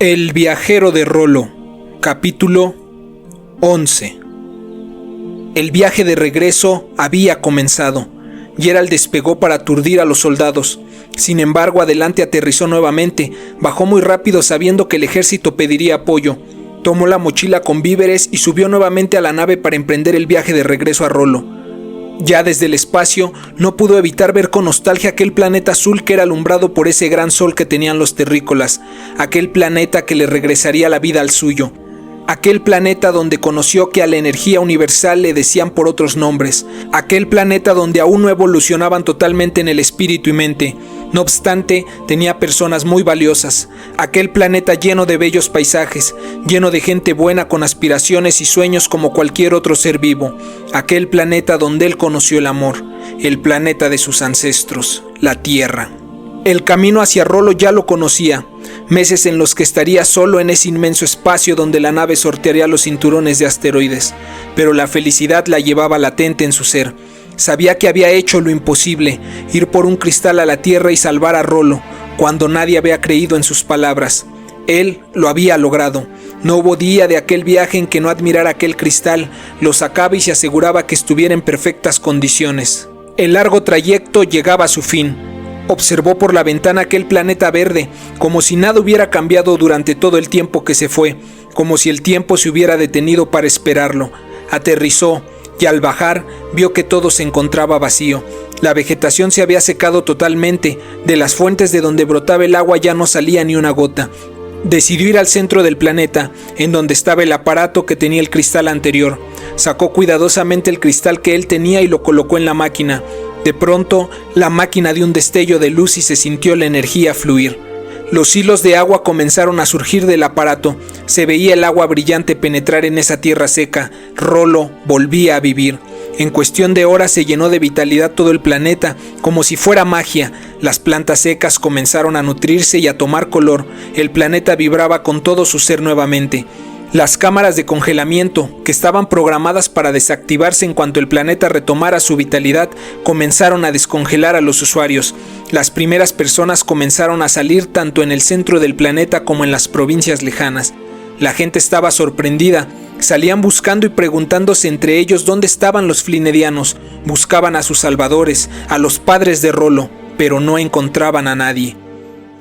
El viajero de Rollo, capítulo 11. El viaje de regreso había comenzado. Geralt despegó para aturdir a los soldados. Sin embargo, adelante aterrizó nuevamente. Bajó muy rápido sabiendo que el ejército pediría apoyo. Tomó la mochila con víveres y subió nuevamente a la nave para emprender el viaje de regreso a Rollo. Ya desde el espacio, no pudo evitar ver con nostalgia aquel planeta azul que era alumbrado por ese gran sol que tenían los terrícolas, aquel planeta que le regresaría la vida al suyo, aquel planeta donde conoció que a la energía universal le decían por otros nombres, aquel planeta donde aún no evolucionaban totalmente en el espíritu y mente. No obstante, tenía personas muy valiosas, aquel planeta lleno de bellos paisajes, lleno de gente buena con aspiraciones y sueños como cualquier otro ser vivo, aquel planeta donde él conoció el amor, el planeta de sus ancestros, la Tierra. El camino hacia Rollo ya lo conocía, meses en los que estaría solo en ese inmenso espacio donde la nave sortearía los cinturones de asteroides, pero la felicidad la llevaba latente en su ser. Sabía que había hecho lo imposible, ir por un cristal a la Tierra y salvar a Rollo, cuando nadie había creído en sus palabras. Él lo había logrado. No hubo día de aquel viaje en que no admirara aquel cristal, lo sacaba y se aseguraba que estuviera en perfectas condiciones. El largo trayecto llegaba a su fin. Observó por la ventana aquel planeta verde, como si nada hubiera cambiado durante todo el tiempo que se fue, como si el tiempo se hubiera detenido para esperarlo. Aterrizó, y al bajar vio que todo se encontraba vacío. La vegetación se había secado totalmente, de las fuentes de donde brotaba el agua ya no salía ni una gota. Decidió ir al centro del planeta, en donde estaba el aparato que tenía el cristal anterior. Sacó cuidadosamente el cristal que él tenía y lo colocó en la máquina. De pronto, la máquina dio un destello de luz y se sintió la energía fluir. Los hilos de agua comenzaron a surgir del aparato. Se veía el agua brillante penetrar en esa tierra seca. Rollo volvía a vivir. En cuestión de horas se llenó de vitalidad todo el planeta, como si fuera magia. Las plantas secas comenzaron a nutrirse y a tomar color. El planeta vibraba con todo su ser nuevamente. Las cámaras de congelamiento, que estaban programadas para desactivarse en cuanto el planeta retomara su vitalidad, comenzaron a descongelar a los usuarios. Las primeras personas comenzaron a salir tanto en el centro del planeta como en las provincias lejanas. La gente estaba sorprendida. Salían buscando y preguntándose entre ellos dónde estaban los Flynedianos. Buscaban a sus salvadores, a los padres de Rollo, pero no encontraban a nadie.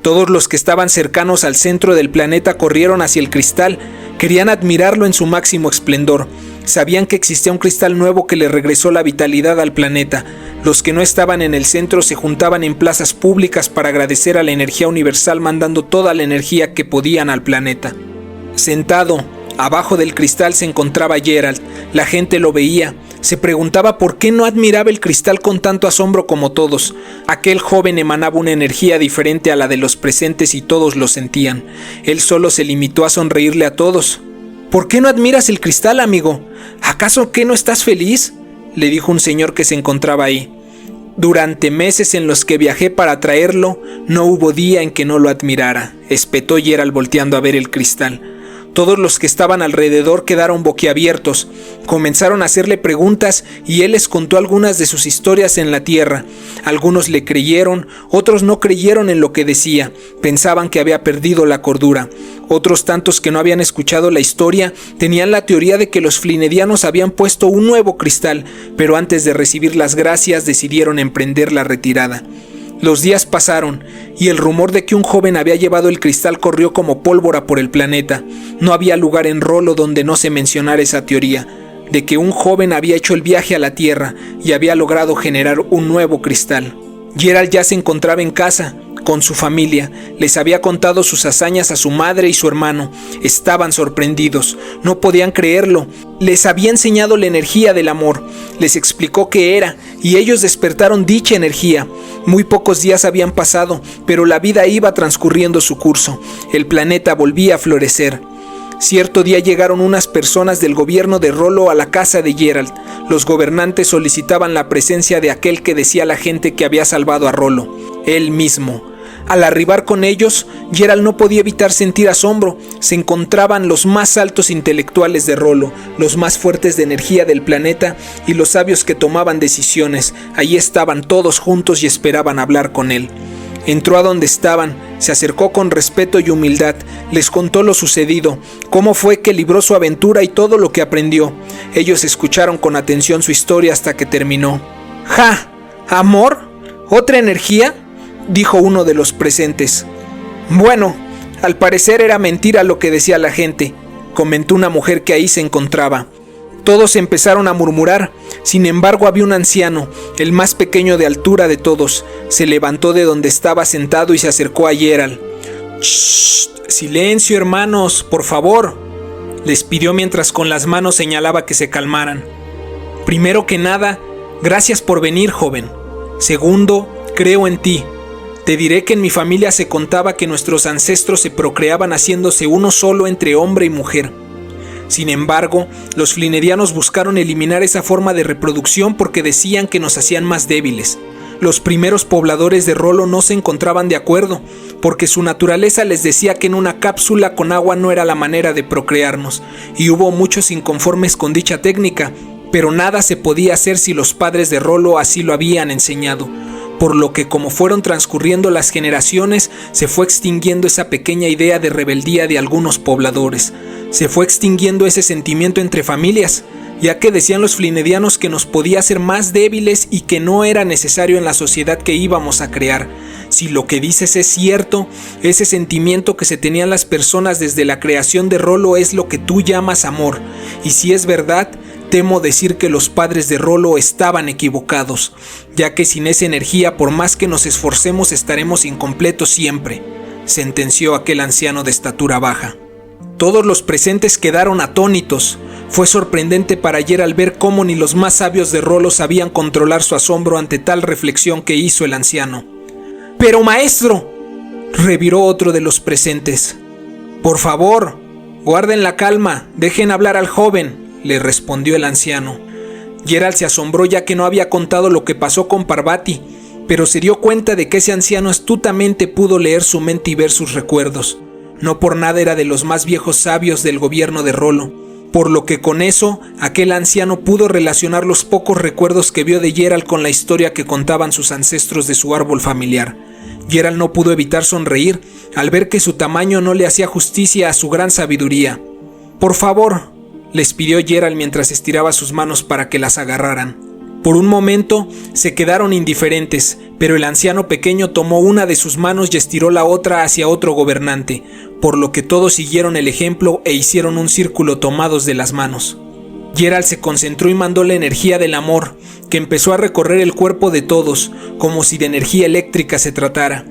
Todos los que estaban cercanos al centro del planeta corrieron hacia el cristal. Querían admirarlo en su máximo esplendor. Sabían que existía un cristal nuevo que le regresó la vitalidad al planeta. Los que no estaban en el centro se juntaban en plazas públicas para agradecer a la energía universal, mandando toda la energía que podían al planeta. Sentado abajo del cristal se encontraba Geralt. La gente lo veía. Se preguntaba por qué no admiraba el cristal con tanto asombro como todos. Aquel joven emanaba una energía diferente a la de los presentes y todos lo sentían. Él solo se limitó a sonreírle a todos. ¿Por qué no admiras el cristal, amigo? ¿Acaso que no estás feliz?, le dijo un señor que se encontraba ahí. Durante meses en los que viajé para traerlo, no hubo día en que no lo admirara, espetó Geralt volteando a ver el cristal. Todos los que estaban alrededor quedaron boquiabiertos. Comenzaron a hacerle preguntas y él les contó algunas de sus historias en la Tierra. Algunos le creyeron, otros no creyeron en lo que decía. Pensaban que había perdido la cordura. Otros tantos que no habían escuchado la historia tenían la teoría de que los Flynedianos habían puesto un nuevo cristal, pero antes de recibir las gracias decidieron emprender la retirada. Los días pasaron y el rumor de que un joven había llevado el cristal corrió como pólvora por el planeta. No había lugar en Rollo donde no se mencionara esa teoría, de que un joven había hecho el viaje a la Tierra y había logrado generar un nuevo cristal. Geralt ya se encontraba en casa, con su familia. Les había contado sus hazañas a su madre y su hermano. Estaban sorprendidos, no podían creerlo. Les había enseñado la energía del amor, les explicó qué era, y ellos despertaron dicha energía. Muy pocos días habían pasado, pero la vida iba transcurriendo su curso. El planeta volvía a florecer. Cierto día llegaron unas personas del gobierno de Rollo a la casa de Geralt. Los gobernantes solicitaban la presencia de aquel que decía a la gente que había salvado a Rollo, él mismo. Al arribar con ellos, Geralt no podía evitar sentir asombro. Se encontraban los más altos intelectuales de Rollo, los más fuertes de energía del planeta y los sabios que tomaban decisiones. Allí estaban todos juntos y esperaban hablar con él. Entró a donde estaban, se acercó con respeto y humildad, les contó lo sucedido, cómo fue que libró su aventura y todo lo que aprendió. Ellos escucharon con atención su historia hasta que terminó. ¡Ja! ¿Amor? ¿Otra energía?, dijo uno de los presentes. Bueno, al parecer era mentira lo que decía la gente, comentó una mujer que ahí se encontraba. Todos empezaron a murmurar. Sin embargo, había un anciano, el más pequeño de altura de todos. Se levantó de donde estaba sentado y se acercó a Geralt. «Shh, silencio, hermanos, por favor», les pidió mientras con las manos señalaba que se calmaran. «Primero que nada, gracias por venir, joven. Segundo, creo en ti. Te diré que en mi familia se contaba que nuestros ancestros se procreaban haciéndose uno solo entre hombre y mujer. Sin embargo, los flinedianos buscaron eliminar esa forma de reproducción porque decían que nos hacían más débiles. Los primeros pobladores de Rolo no se encontraban de acuerdo, porque su naturaleza les decía que en una cápsula con agua no era la manera de procrearnos, y hubo muchos inconformes con dicha técnica, pero nada se podía hacer si los padres de Rolo así lo habían enseñado. Por lo que como fueron transcurriendo las generaciones, se fue extinguiendo esa pequeña idea de rebeldía de algunos pobladores. Se fue extinguiendo ese sentimiento entre familias, ya que decían los flinedianos que nos podía hacer más débiles y que no era necesario en la sociedad que íbamos a crear. Si lo que dices es cierto, ese sentimiento que se tenían las personas desde la creación de Rolo es lo que tú llamas amor, y si es verdad, temo decir que los padres de Rolo estaban equivocados, ya que sin esa energía, por más que nos esforcemos, estaremos incompletos siempre, sentenció aquel anciano de estatura baja. Todos los presentes quedaron atónitos. Fue sorprendente para Geralt ver cómo ni los más sabios de Rolo sabían controlar su asombro ante tal reflexión que hizo el anciano. «¡Pero maestro!», reviró otro de los presentes. «Por favor, guarden la calma, dejen hablar al joven», le respondió el anciano. Geralt se asombró ya que no había contado lo que pasó con Parvati, pero se dio cuenta de que ese anciano astutamente pudo leer su mente y ver sus recuerdos. No por nada era de los más viejos sabios del gobierno de Rolo, por lo que con eso aquel anciano pudo relacionar los pocos recuerdos que vio de Geralt con la historia que contaban sus ancestros de su árbol familiar. Geralt no pudo evitar sonreír al ver que su tamaño no le hacía justicia a su gran sabiduría. «Por favor», les pidió Geralt mientras estiraba sus manos para que las agarraran. Por un momento se quedaron indiferentes, pero el anciano pequeño tomó una de sus manos y estiró la otra hacia otro gobernante, por lo que todos siguieron el ejemplo e hicieron un círculo tomados de las manos. Geralt se concentró y mandó la energía del amor, que empezó a recorrer el cuerpo de todos, como si de energía eléctrica se tratara.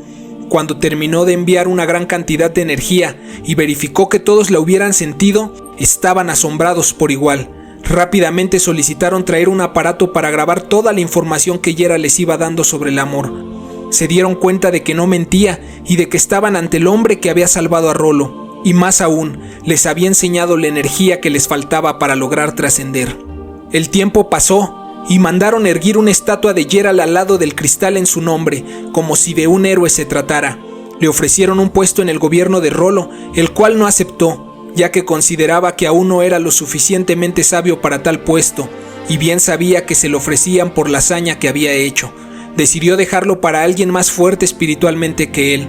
Cuando terminó de enviar una gran cantidad de energía y verificó que todos la hubieran sentido, estaban asombrados por igual. Rápidamente solicitaron traer un aparato para grabar toda la información que Geralt les iba dando sobre el amor. Se dieron cuenta de que no mentía y de que estaban ante el hombre que había salvado a Rolo, y más aún, les había enseñado la energía que les faltaba para lograr trascender. El tiempo pasó y mandaron erguir una estatua de Geralt al lado del cristal en su nombre, como si de un héroe se tratara. Le ofrecieron un puesto en el gobierno de Rolo, el cual no aceptó, ya que consideraba que aún no era lo suficientemente sabio para tal puesto, y bien sabía que se lo ofrecían por la hazaña que había hecho. Decidió dejarlo para alguien más fuerte espiritualmente que él.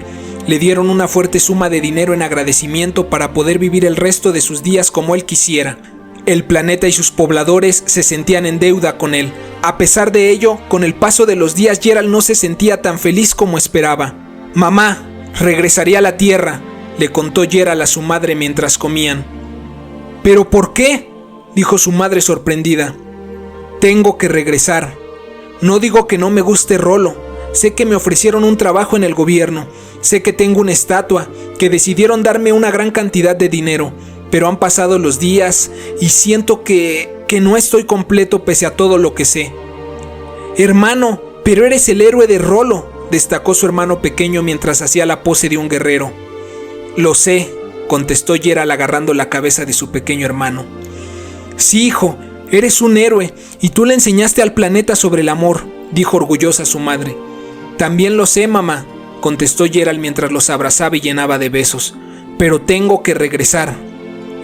Le dieron una fuerte suma de dinero en agradecimiento para poder vivir el resto de sus días como él quisiera. El planeta y sus pobladores se sentían en deuda con él. A pesar de ello, con el paso de los días Geralt no se sentía tan feliz como esperaba. «Mamá, regresaría a la Tierra», le contó Geralt a su madre mientras comían. «¿Pero por qué?», dijo su madre sorprendida. «Tengo que regresar. No digo que no me guste Rolo. Sé que me ofrecieron un trabajo en el gobierno. Sé que tengo una estatua, que decidieron darme una gran cantidad de dinero. Pero han pasado los días y siento que no estoy completo pese a todo lo que sé». «Hermano, pero eres el héroe de Rolo», destacó su hermano pequeño mientras hacía la pose de un guerrero. «Lo sé», contestó Geralt agarrando la cabeza de su pequeño hermano. «Sí, hijo, eres un héroe y tú le enseñaste al planeta sobre el amor», dijo orgullosa su madre. «También lo sé, mamá», contestó Geralt mientras los abrazaba y llenaba de besos. «Pero tengo que regresar».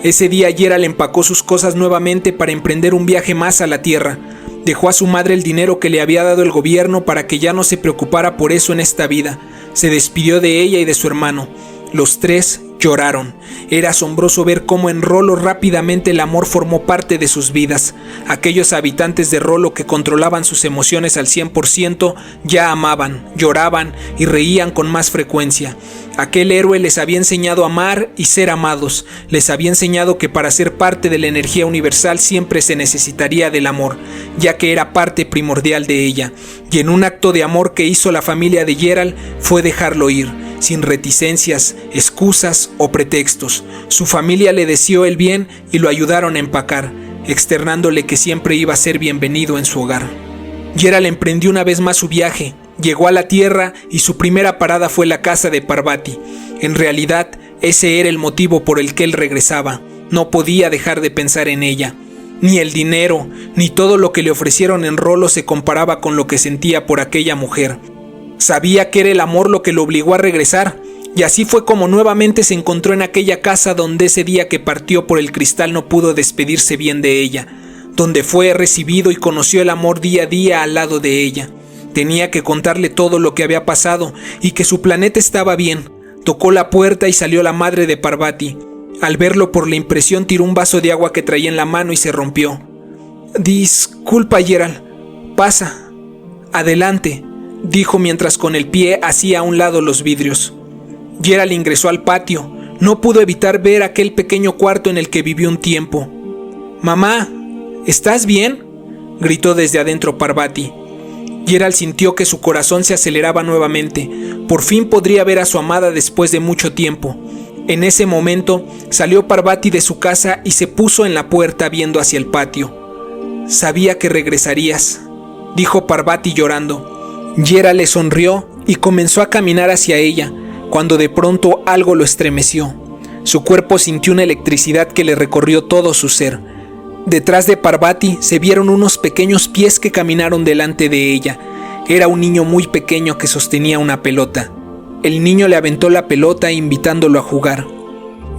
Ese día Geralt empacó sus cosas nuevamente para emprender un viaje más a la Tierra. Dejó a su madre el dinero que le había dado el gobierno para que ya no se preocupara por eso en esta vida. Se despidió de ella y de su hermano. Los tres lloraron. Era asombroso ver cómo en Rolo rápidamente el amor formó parte de sus vidas. Aquellos habitantes de Rolo que controlaban sus emociones al 100% ya amaban, lloraban y reían con más frecuencia. Aquel héroe les había enseñado a amar y ser amados. Les había enseñado que para ser parte de la energía universal siempre se necesitaría del amor, ya que era parte primordial de ella. Y en un acto de amor que hizo la familia de Gerald fue dejarlo ir, sin reticencias, excusas o pretextos. Su familia le deseó el bien y lo ayudaron a empacar, externándole que siempre iba a ser bienvenido en su hogar. Gerald emprendió una vez más su viaje. Llegó a la Tierra y su primera parada fue la casa de Parvati. En realidad, ese era el motivo por el que él regresaba. No podía dejar de pensar en ella. Ni el dinero, ni todo lo que le ofrecieron en Rolo se comparaba con lo que sentía por aquella mujer. Sabía que era el amor lo que lo obligó a regresar, y así fue como nuevamente se encontró en aquella casa donde ese día que partió por el cristal no pudo despedirse bien de ella, donde fue recibido y conoció el amor día a día al lado de ella. Tenía que contarle todo lo que había pasado y que su planeta estaba bien. Tocó la puerta y salió la madre de Parvati. Al verlo por la impresión tiró un vaso de agua que traía en la mano y se rompió. «Disculpa, Gerald. Pasa. Adelante», dijo mientras con el pie hacía a un lado los vidrios. Gerald ingresó al patio. No pudo evitar ver aquel pequeño cuarto en el que vivió un tiempo. «Mamá, ¿estás bien?», gritó desde adentro Parvati. Gerald sintió que su corazón se aceleraba nuevamente. Por fin podría ver a su amada después de mucho tiempo. En ese momento salió Parvati de su casa y se puso en la puerta viendo hacia el patio. «Sabía que regresarías», dijo Parvati llorando. Gerald le sonrió y comenzó a caminar hacia ella, cuando de pronto algo lo estremeció. Su cuerpo sintió una electricidad que le recorrió todo su ser. Detrás de Parvati se vieron unos pequeños pies que caminaron delante de ella. Era un niño muy pequeño que sostenía una pelota. El niño le aventó la pelota invitándolo a jugar.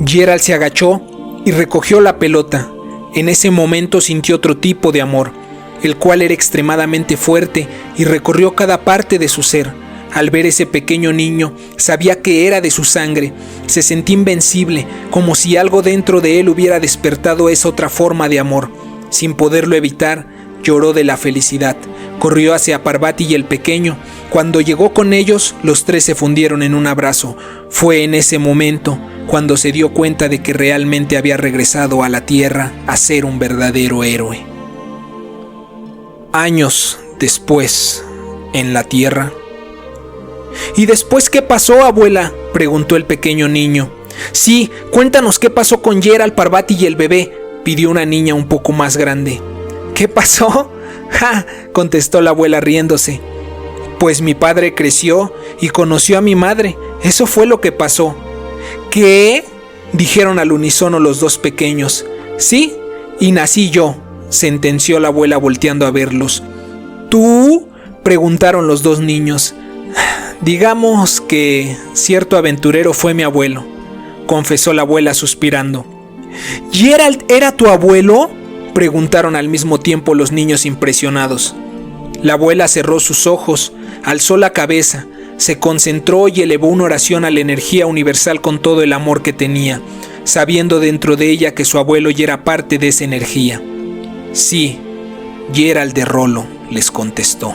Gerald se agachó y recogió la pelota. En ese momento sintió otro tipo de amor, el cual era extremadamente fuerte y recorrió cada parte de su ser. Al ver ese pequeño niño, sabía que era de su sangre. Se sentía invencible, como si algo dentro de él hubiera despertado esa otra forma de amor. Sin poderlo evitar, lloró de la felicidad. Corrió hacia Parvati y el pequeño. Cuando llegó con ellos, los tres se fundieron en un abrazo. Fue en ese momento cuando se dio cuenta de que realmente había regresado a la Tierra a ser un verdadero héroe. Años después, en la Tierra. «¿Y después qué pasó, abuela?», preguntó el pequeño niño. «Sí, cuéntanos qué pasó con Gerald, Parvati y el bebé», pidió una niña un poco más grande. «¿Qué pasó?», «Ja», contestó la abuela riéndose. «Pues mi padre creció y conoció a mi madre. Eso fue lo que pasó». «¿Qué?», dijeron al unísono los dos pequeños. «Sí, y nací yo», sentenció la abuela volteando a verlos. «¿Tú?», preguntaron los dos niños. «Digamos que cierto aventurero fue mi abuelo», confesó la abuela suspirando. «¿Gerald era tu abuelo?», preguntaron al mismo tiempo los niños impresionados. La abuela cerró sus ojos, alzó la cabeza, se concentró y elevó una oración a la energía universal con todo el amor que tenía, sabiendo dentro de ella que su abuelo ya era parte de esa energía. «Sí, Gerald de Rolo», les contestó.